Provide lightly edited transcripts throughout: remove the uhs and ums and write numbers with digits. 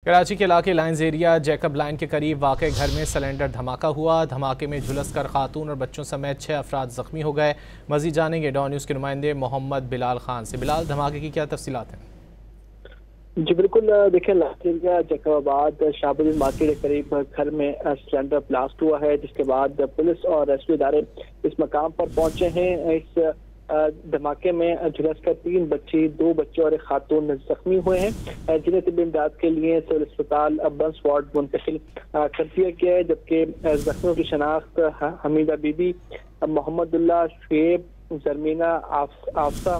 کراچی کے علاقے lines area Jacob line کے قریب واقع گھر میں سلنڈر دھماکہ ہوا۔ دھماکے میں جھلس کر خاتون اور بچوں سمیت 6 افراد زخمی ہو گئے۔ مزید جانیں گے ڈان نیوز کے نمائندے محمد بلال خان سے۔ بلال، دھماکے کی کیا تفصیلات ہیں؟ جی بالکل، دیکھیں لائنز ایریا جیکب آباد شہاب الدین مارکیٹ کے قریب گھر میں سلنڈر بلاسٹ ہوا ہے، جس کے بعد پولیس اور ریسکیو ادارے اس مقام پر پہنچے ہیں۔ اس دھماکے میں جھلس کر 3 بچی، 2 بچے اور ایک خاتون زخمی ہوئے ہیں، جنہیں طبی امداد کے لیے سول اسپتال بنس وارڈ منتقل کر دیا گیا ہے، جبکہ زخمیوں کی شناخت حمیدہ بی بی، محمد اللہ، شعیب، زرمینہ، آفسہ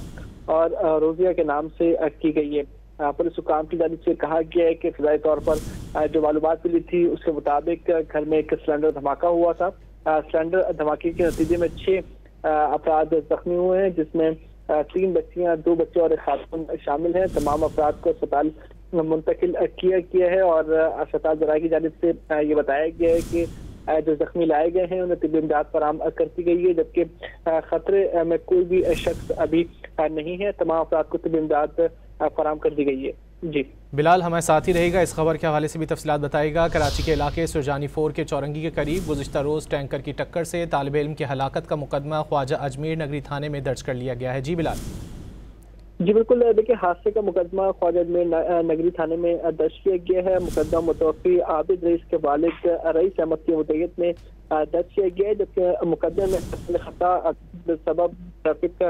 اور روزیہ کے نام سے کی گئی ہے۔ پولیس حکام کی جانب سے کہا گیا ہے کہ ابتدائی طور پر جو معلومات ملی تھی اس کے مطابق گھر میں ایک سلنڈر دھماکہ ہوا تھا۔ سلنڈر دھماکے کے نتیجے میں 6 افراد زخمی ہوئے ہیں، جس میں 3 بچیاں، 2 بچے اور ایک خاتون شامل ہیں۔ تمام افراد کو اسپتال منتقل کیا گیا ہے اور اسپتال ذرائع کی جانب سے یہ بتایا گیا ہے کہ جو زخمی لائے گئے ہیں انہیں طبی امداد فراہم کر دی گئی ہے، جبکہ خطرے میں کوئی بھی شخص ابھی نہیں ہے۔ تمام افراد کو طبی امداد فراہم کر دی گئی ہے۔ جی بلال ہمارے ساتھ ہی رہے گا، اس خبر کے حوالے سے بھی تفصیلات بتائے گا۔ کراچی کے علاقے سرجانی فور کے چورنگی کے قریب گزشتہ روز ٹینکر کی ٹکر سے طالب علم کی ہلاکت کا مقدمہ خواجہ اجمیر نگری تھانے میں درج کر لیا گیا ہے۔ جی بلال۔ جی بالکل، دیکھیں حادثے کا مقدمہ خواجہ اجمیر نگری تھانے میں درج کیا گیا ہے۔ مقدمہ متوفی عابد رئیس کے والد رئیس احمد کی مدعیت میں درج کیا گیا ہے، جبکہ مقدمے میں خطا سبب ٹریفک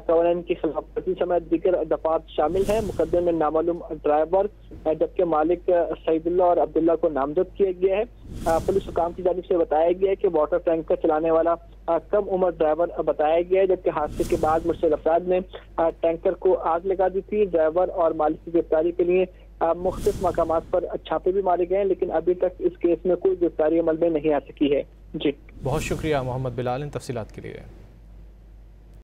قوانین کی خلاف ورزی سمیت دیگر دفعات شامل ہیں۔ مقدمے میں نامعلوم ڈرائیور جبکہ مالک سعید اللہ اور عبداللہ کو نامزد کیا گیا ہے۔ پولیس حکام کی جانب سے بتایا گیا ہے کہ واٹر ٹینکر چلانے والا کم عمر ڈرائیور بتایا گیا ہے، جبکہ حادثے کے بعد مرشد افراد نے ٹینکر کو آگ لگا دی تھی۔ ڈرائیور اور مالک کی گرفتاری کے لیے مختلف مقامات پر چھاپے بھی مارے گئے ہیں، لیکن ابھی تک اس کیس میں کوئی گرفتاری عمل میں نہیں آ سکی ہے۔ جی بہت شکریہ محمد بلال ان تفصیلات کے لیے۔